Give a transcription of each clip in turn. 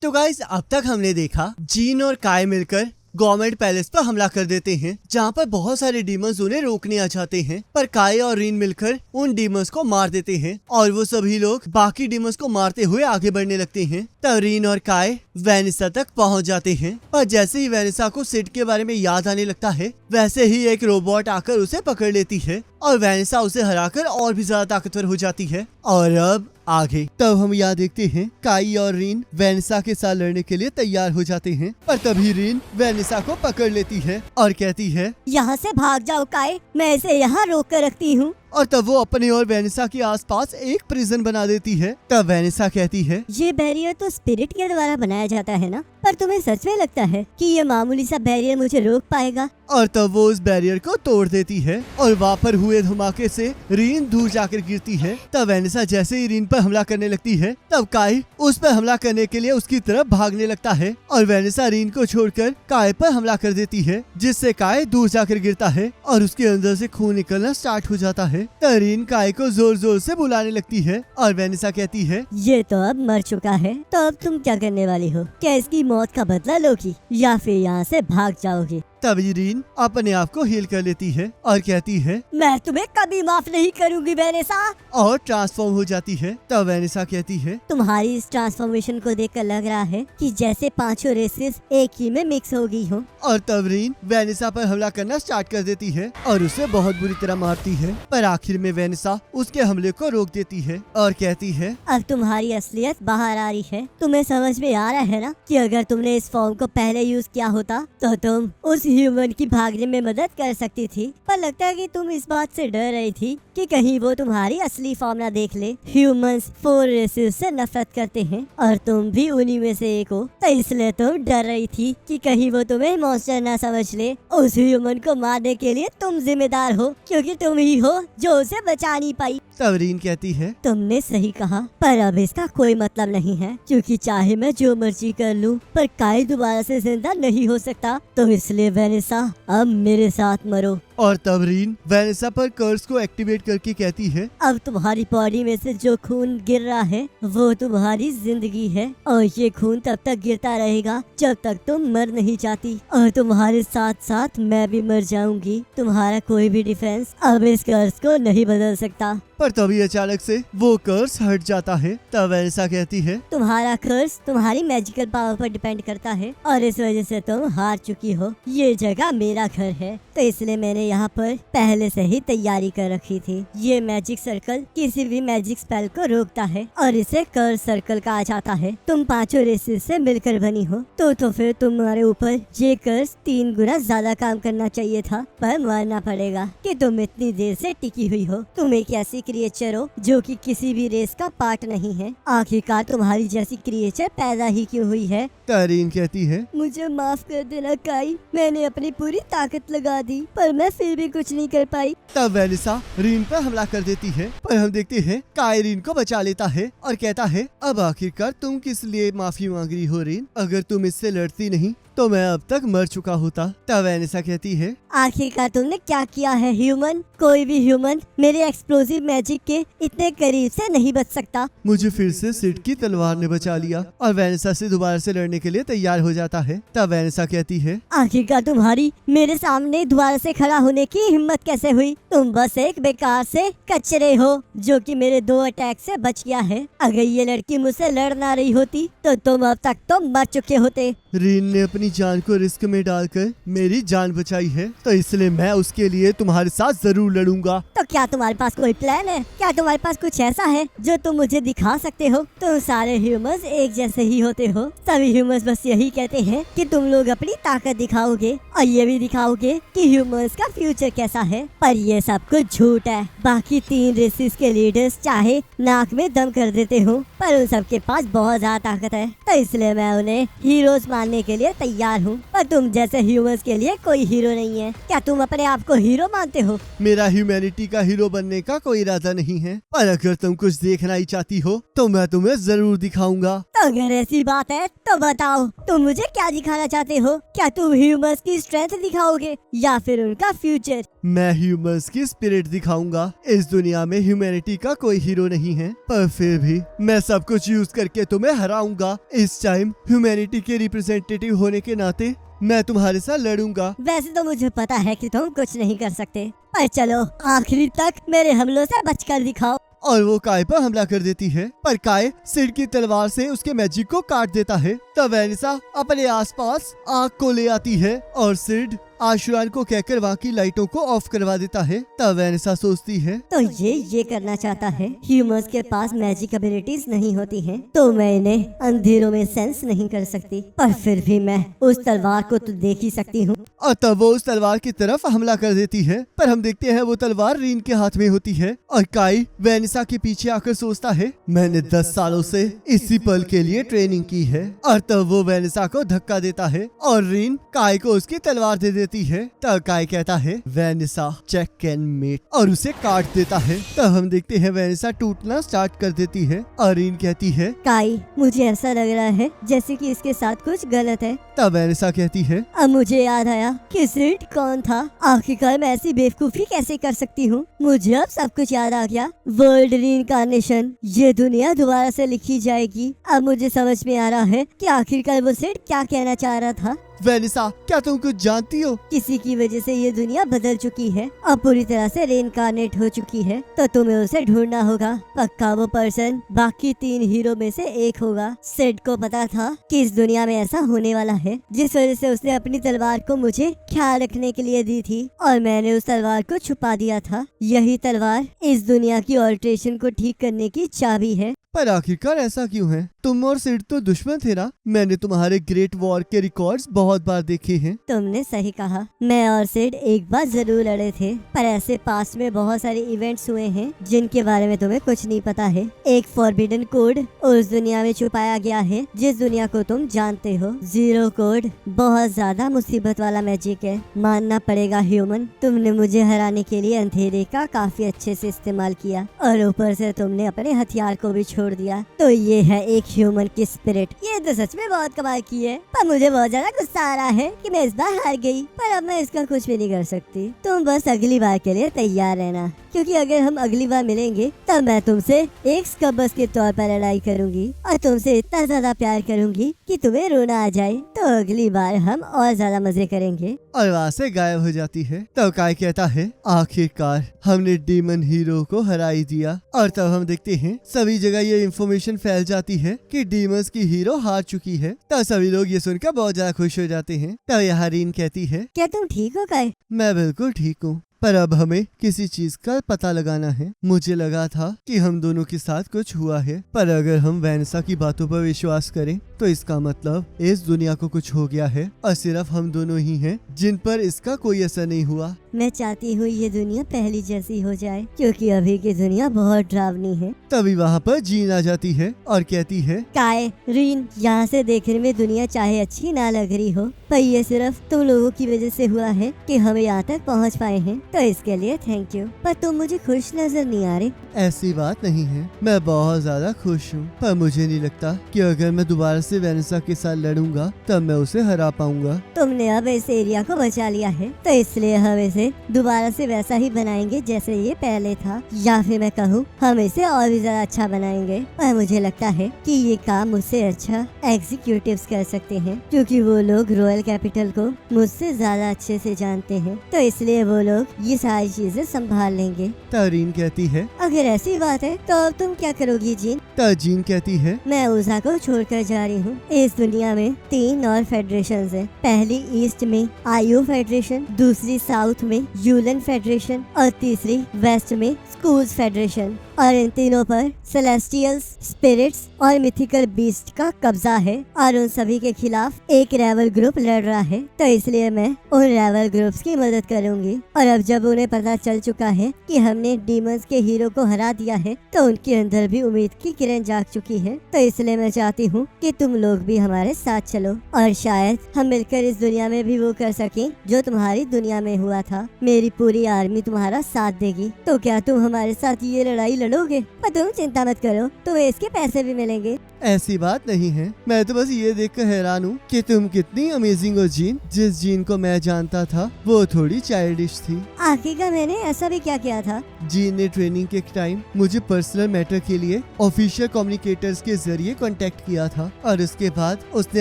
तो गाइस अब तक हमने देखा जीन और काय मिलकर गवर्नमेंट पैलेस पर हमला कर देते हैं, जहाँ पर बहुत सारे डीमंस उन्हें रोकने आ जाते हैं, पर काय और रीन मिलकर उन डीमंस को मार देते हैं और वो सभी लोग बाकी डीमंस को मारते हुए आगे बढ़ने लगते हैं। तब रीन और काय वेनिसा तक पहुँच जाते हैं, पर जैसे ही वेनिसा को सिड के बारे में याद आने लगता है, वैसे ही एक रोबोट आकर उसे पकड़ लेती है और वेनिसा उसे हराकर और भी ज्यादा ताकतवर हो जाती है। और अब आगे तब हम यहाँ देखते हैं काई और रीन वेनिसा के साथ लड़ने के लिए तैयार हो जाते हैं, पर तभी रीन वेनिसा को पकड़ लेती है और कहती है, यहाँ से भाग जाओ काय, मैं इसे यहाँ रोक कर रखती हूँ। और तब वो अपने और वेनिसा के आसपास एक प्रिजन बना देती है। तब वेनिसा कहती है, ये बैरियर तो स्पिरिट के द्वारा बनाया जाता है ना, पर तुम्हें सच में लगता है कि ये मामूली सा बैरियर मुझे रोक पाएगा? और तब वो उस बैरियर को तोड़ देती है और वहाँ पर हुए धमाके से रीन दूर जाकर गिरती है। तब वेनिसा जैसे ही रीन पर हमला करने लगती है, तब काय उस पर हमला करने के लिए उसकी तरफ भागने लगता है और वेनिसा रीन को छोड़कर काय पर हमला कर देती है, जिससे काय दूर जाकर गिरता है और उसके अंदर से खून निकलना स्टार्ट हो जाता है। तब रीन काय को जोर जोर से बुलाने लगती है और वेनिसा कहती है, ये तो अब मर चुका है, तो अब तुम क्या करने वाली हो? क्या इसकी मौत का बदला लोगी या फिर यहाँ से भाग जाओगी? तभी रीन अपने आप को हील कर लेती है और कहती है, मैं तुम्हें कभी माफ नहीं करूंगी वेनिसा। और ट्रांसफॉर्म हो जाती है। तब वेनिसा कहती है, तुम्हारी इस ट्रांसफॉर्मेशन को देखकर लग रहा है कि जैसे पांचों रेसेस एक ही में मिक्स हो गई हो। और तब रीन वेनिसा पर हमला करना स्टार्ट कर देती है और उसे बहुत बुरी तरह मारती है, पर आखिर में वेनिसा उसके हमले को रोक देती है और कहती है, अब तुम्हारी असलियत बाहर आ रही है। तुम्हें समझ में आ रहा है ना कि अगर तुमने इस फॉर्म को पहले यूज किया होता तो तुम उस ह्यूमन की भागने में मदद कर सकती थी, पर लगता है कि तुम इस बात से डर रही थी कि कहीं वो तुम्हारी असली फॉर्म ना देख ले। ह्यूमंस 4 रेसेस से नफरत करते हैं और तुम भी उन्हीं में से एक हो, तो इसलिए तुम डर रही थी कि कहीं वो तुम्हें मॉन्स्टर ना समझ ले। उस ह्यूमन को मारने के लिए तुम जिम्मेदार हो, क्योंकि तुम ही हो जो उसे बचा नहीं पाई। तब रीन कहती है, तुमने सही कहा, पर अब इसका कोई मतलब नहीं है, क्योंकि चाहे मैं जो मर्जी कर लूं, पर काय दोबारा से जिंदा नहीं हो सकता। तो इसलिए वेनिसा अब मेरे साथ मरो। और तब रीन वेनिसा पर कर्स को एक्टिवेट करके कहती है, अब तुम्हारी बॉडी में से जो खून गिर रहा है वो तुम्हारी जिंदगी है, और ये खून तब तक गिरता रहेगा जब तक तुम मर नहीं जाती, और तुम्हारे साथ साथ मैं भी मर जाऊंगी। तुम्हारा कोई भी डिफेंस अब इस कर्स को नहीं बदल सकता। पर तभी अचानक से वो कर्स हट जाता है। तब वेनिसा कहती है, तुम्हारा कर्स तुम्हारी मैजिकल पावर पर डिपेंड करता है और इस वजह से तुम हार चुकी हो। ये जगह मेरा घर है, तो इसलिए मैंने यहाँ पर पहले से ही तैयारी कर रखी थी। ये मैजिक सर्कल किसी भी मैजिक स्पेल को रोकता है और इसे कर्स सर्कल कहा जाता है। तुम पांचों रेसेस से मिलकर बनी हो, तो फिर तुम्हारे ऊपर ये कर्स 3 गुना ज्यादा काम करना चाहिए था, पर मानना पड़ेगा कि तुम इतनी देर से टिकी हुई हो। तुम एक ऐसी क्रिएचर हो जो कि किसी भी रेस का पार्ट नहीं है। आखिरकार तुम्हारी जैसी क्रिएचर पैदा ही क्यों हुई है? रीन कहती है, मुझे माफ कर देना काई, मैंने अपनी पूरी ताकत लगा दी, पर मैं फिर भी कुछ नहीं कर पाई। तब वेनिसा रीन पर हमला कर देती है, पर हम देखते हैं काय रीन को बचा लेता है और कहता है, अब आखिरकार तुम किस लिए माफी मांग रही हो रीन? अगर तुम इससे लड़ती नहीं तो मैं अब तक मर चुका होता। तब वेनिसा कहती है, आखिरकार तुमने क्या किया है ह्यूमन? कोई भी ह्यूमन मेरे एक्सप्लोसिव मैजिक के इतने करीब से नहीं बच सकता। मुझे फिर से सिड की तलवार ने बचा लिया और वेनिसा से दोबारा से लड़ने के लिए तैयार हो जाता है। तब वेनिसा कहती है, आखिरकार तुम्हारी मेरे सामने दोबारा से खड़ा होने की हिम्मत कैसे हुई? तुम बस एक बेकार से कचरे हो जो कि मेरे 2 अटैक से बच गया है। अगर ये लड़की मुझसे लड़ ना रही होती तो तुम अब तक तो मर चुके होते। रीन ने अपनी जान को रिस्क में डालकर मेरी जान बचाई है, तो इसलिए मैं उसके लिए तुम्हारे साथ जरूर लड़ूंगा। तो क्या तुम्हारे पास कोई प्लान है? क्या तुम्हारे पास कुछ ऐसा है जो तुम मुझे दिखा सकते हो? तुम सारे ह्यूमंस एक जैसे ही होते हो। सभी ह्यूमंस बस यही कहते हैं कि तुम लोग अपनी ताकत दिखाओगे और ये भी दिखाओगे कि ह्यूमंस का फ्यूचर कैसा है, पर ये सब कुछ झूठ है। बाकी 3 रेसेस के लीडर्स चाहे नाक में दम कर देते हो, पर उन सबके पास बहुत ज्यादा ताकत है, तो इसलिए मैं उन्हें हीरोज मानने के लिए तैयार हूँ, पर तुम जैसे ह्यूमंस के लिए कोई हीरो नहीं है। क्या तुम अपने आप को हीरो मानते हो? मेरा ह्यूमैनिटी का हीरो बनने का कोई इरादा नहीं है, पर अगर तुम कुछ देखना ही चाहती हो तो मैं तुम्हें जरूर दिखाऊंगा। तो अगर ऐसी बात है तो बताओ, तुम मुझे क्या दिखाना चाहते हो? क्या तुम ह्यूमंस की स्ट्रेंथ दिखाओगे या फिर उनका फ्यूचर? मैं ह्यूमंस की स्पिरिट दिखाऊंगा। इस दुनिया में ह्यूमैनिटी का कोई हीरो नहीं है, पर फिर भी मैं सब कुछ यूज करके तुम्हें हराऊंगा। इस टाइम ह्यूमैनिटी के रिप्रेजेंटेटिव होने के नाते मैं तुम्हारे साथ लड़ूंगा। वैसे तो मुझे पता है कि तुम कुछ नहीं कर सकते, पर चलो आखिरी तक मेरे हमलों से बचकर दिखाओ। और वो काय पर हमला कर देती है, पर काय सिड की तलवार से उसके मैजिक को काट देता है। तब वैनिसा अपने आसपास आग को ले आती है और सिड आशुरान को कहकर वहाँ की लाइटों को ऑफ करवा देता है। तब वैनिसा सोचती है, तो ये करना चाहता है। ह्यूमंस के पास मैजिक एबिलिटीज नहीं होती हैं, तो मैं इन्हें अंधेरों में सेंस नहीं कर सकती, पर फिर भी मैं उस तलवार को तो देख ही सकती हूँ। और तब वो उस तलवार की तरफ हमला कर देती है, पर हम देखते हैं वो तलवार रीन के हाथ में होती है। और काई वैनिसा के पीछे आकर सोचता है, मैंने 10 सालों से इसी पल के लिए ट्रेनिंग की है। और तब वो वैनिसा को धक्का देता है और रीन काई को उसकी तलवार दे देती है। तब काई कहता है, वैनिसा चेक एंड मेट, और उसे काट देता है। तब हम देखते हैं वैनिसा टूटना स्टार्ट कर देती है और रीन कहती है, काई मुझे ऐसा लग रहा है जैसे कि इसके साथ कुछ गलत है। तब वैनिसा कहती है, अब मुझे याद आया कि सिड कौन था। आखिरकार मैं ऐसी बेवकूफी कैसे कर सकती हूँ। मुझे अब सब कुछ याद आ गया। वर्ल्ड रीइंकार्नेशन, ये दुनिया दोबारा से लिखी जाएगी। अब मुझे समझ में आ रहा है कि आखिरकार वो सिड क्या कहना चाह रहा था। वैनिसा क्या तुम कुछ जानती हो? किसी की वजह से ये दुनिया बदल चुकी है और पूरी तरह से रीइंकार्नेट हो चुकी है, तो तुम्हें उसे ढूंढना होगा। पक्का वो पर्सन बाकी 3 हीरो में से एक होगा। सिड को पता था कि इस दुनिया में ऐसा होने वाला है, जिस वजह से उसने अपनी तलवार को मुझे ख्याल रखने के लिए दी थी और मैंने उस तलवार को छुपा दिया था। यही तलवार इस दुनिया की ऑल्ट्रेशन को ठीक करने की चाबी है। पर आखिरकार ऐसा क्यों है? तुम और सिड तो दुश्मन थे ना? मैंने तुम्हारे ग्रेट वॉर के रिकॉर्ड्स बहुत बार देखे हैं। तुमने सही कहा, मैं और सिड एक बार जरूर लड़े थे, पर ऐसे पास्ट में बहुत सारे इवेंट्स हुए हैं जिनके बारे में तुम्हें कुछ नहीं पता है। एक फॉरबिडन कोड उस दुनिया में छुपाया गया है जिस दुनिया को तुम जानते हो। जीरो कोड बहुत ज्यादा मुसीबत वाला मैजिक है। मानना पड़ेगा ह्यूमन, तुमने मुझे हराने के लिए अंधेरे का काफी अच्छे से इस्तेमाल किया और ऊपर से तुमने अपने हथियार को भी छोड़ दिया। तो ये है एक ह्यूमन की स्पिरिट। ये तो सच में बहुत कमाल की है, पर मुझे बहुत ज्यादा गुस्सा आ रहा है कि मैं इस बार हार गई, पर अब मैं इसका कुछ भी नहीं कर सकती। तुम बस अगली बार के लिए तैयार रहना, क्योंकि अगर हम अगली बार मिलेंगे तब मैं तुमसे एक स्कबस के तौर पर लड़ाई करूंगी और तुमसे इतना ज्यादा प्यार करूंगी कि तुम्हें रोना आ जाए। तो अगली बार हम और ज्यादा मजे करेंगे। और वहाँ से गायब हो जाती है। तब काय कहता है, आखिरकार हमने डीमन हीरो को हरा ही दिया। और तब हम देखते हैं सभी जगह ये इंफॉर्मेशन फैल जाती है कि डीमंस की हीरो हार चुकी है। तब सभी लोग ये सुनकर बहुत ज्यादा खुश हो जाते हैं। तब यहाँ रीन कहती है, क्या तुम ठीक हो काय? मैं बिल्कुल ठीक हूँ, पर अब हमें किसी चीज का पता लगाना है। मुझे लगा था कि हम दोनों के साथ कुछ हुआ है, पर अगर हम वैनिसा की बातों पर विश्वास करें तो इसका मतलब इस दुनिया को कुछ हो गया है और सिर्फ हम दोनों ही हैं जिन पर इसका कोई असर नहीं हुआ। मैं चाहती हूँ ये दुनिया पहली जैसी हो जाए, क्योंकि अभी की दुनिया बहुत डरावनी है। तभी वहाँ पर जीन आ जाती है और कहती है, काय, रीन, यहाँ से देखने में दुनिया चाहे अच्छी ना लग रही हो, पर ये सिर्फ तुम लोगों की वजह से हुआ है कि हम यहाँ तक पहुँच पाए हैं, तो इसके लिए थैंक यू। पर तुम मुझे खुश नजर नहीं आ रहे। ऐसी बात नहीं है, मैं बहुत ज्यादा खुश हूँ, पर मुझे नहीं लगता कि अगर मैं दोबारा से वैनिसा के साथ लड़ूंगा तब मैं उसे हरा पाऊंगा। तुमने अब इस एरिया को बचा लिया है, तो इसलिए हम इसे दोबारा से वैसा ही बनाएंगे जैसे ये पहले था, या फिर मैं कहूँ हम इसे और भी ज्यादा अच्छा बनाएंगे। और मुझे लगता है कि ये काम मुझसे अच्छा एग्जीक्यूटिव्स कर सकते हैं, क्योंकि वो लोग रॉयल कैपिटल को मुझसे ज्यादा अच्छे से जानते हैं, तो इसलिए वो लोग ये सारी चीजें संभाल लेंगे। तरीन कहती है, अगर ऐसी बात है तो अब तुम क्या करोगी जीन? तजीन कहती है, मैं उषा को छोड़कर जा रही हूँ। इस दुनिया में 3 और फेडरेशन है। पहली ईस्ट में आयु फेडरेशन, दूसरी साउथ में यूलन फेडरेशन और तीसरी वेस्ट में स्कूल्स फेडरेशन। और इन तीनों पर सेलेस्टियल्स, स्पिरिट्स और मिथिकल बीस्ट का कब्जा है और उन सभी के खिलाफ एक रेबल ग्रुप लड़ रहा है। तो इसलिए मैं उन रेबल ग्रुप्स की मदद करूंगी। और अब जब उन्हें पता चल चुका है कि हमने डीमंस के हीरो को हरा दिया है तो उनके अंदर भी उम्मीद की किरण जाग चुकी है। तो इसलिए मैं चाहती हूँ कि तुम लोग भी हमारे साथ चलो और शायद हम मिलकर इस दुनिया में भी वो कर सकें जो तुम्हारी दुनिया में हुआ था। मेरी पूरी आर्मी तुम्हारा साथ देगी। तो क्या तुम हमारे साथ ये लड़ाई लड़ोगे? पर तुम चिंता मत करो, तुम्हें इसके पैसे भी मिलेंगे। ऐसी बात नहीं है, मैं तो बस ये देखकर हैरान हूँ कि तुम कितनी अमेजिंग हो जीन। जिस जीन को मैं जानता था वो थोड़ी चाइल्डिश थी। आखिरकार मैंने ऐसा भी क्या किया था? जीन ने ट्रेनिंग के टाइम मुझे पर्सनल मैटर के लिए ऑफिशियल कम्युनिकेटर्स के जरिए कांटेक्ट किया था और उसके बाद उसने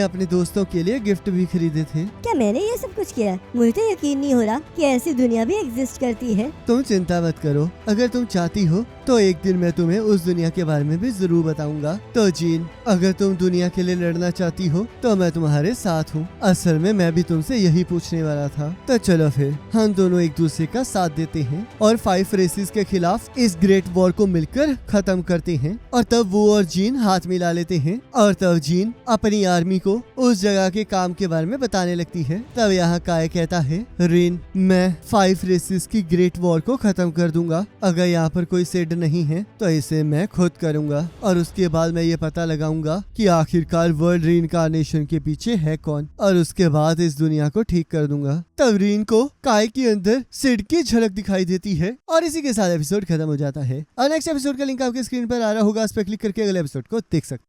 अपने दोस्तों के लिए गिफ्ट भी खरीदे थे। क्या मैंने ये सब कुछ किया? मुझे तो यकीन नहीं हो रहा कि ऐसी दुनिया भी एग्जिस्ट करती है। तुम चिंता मत करो, अगर तुम चाहती हो तो एक दिन मैं तुम्हें उस दुनिया के बारे में भी जरूर बताऊंगा। तो जीन, अगर तुम दुनिया के लिए लड़ना चाहती हो तो मैं तुम्हारे साथ हूँ। असल में मैं भी तुमसे यही पूछने वाला था। तो चलो फिर हम दोनों एक दूसरे का साथ देते हैं और 5 रेसेस के खिलाफ इस ग्रेट वॉर को मिलकर खत्म करते हैं। और तब वो और जीन हाथ मिला लेते हैं और तब जीन अपनी आर्मी को उस जगह के काम के बारे में बताने लगती है। तब यहाँ काय कहता है, रिन, मैं 5 रेसेस की ग्रेट वॉर को खत्म कर दूंगा। अगर यहाँ पर कोई सेड नहीं है तो इसे मैं खुद करूंगा और उसके बाद मैं ये पता लगाऊंगा कि आखिरकार वर्ल्ड रीइंकार्नेशन के पीछे है कौन और उसके बाद इस दुनिया को ठीक कर दूंगा। तब रीन को काय के अंदर सिड की झलक दिखाई देती है और इसी के साथ एपिसोड खत्म हो जाता है। और नेक्स्ट एपिसोड का लिंक आपके स्क्रीन पर आ रहा होगा, उस पर क्लिक करके अगले एपिसोड को देख सकते हैं।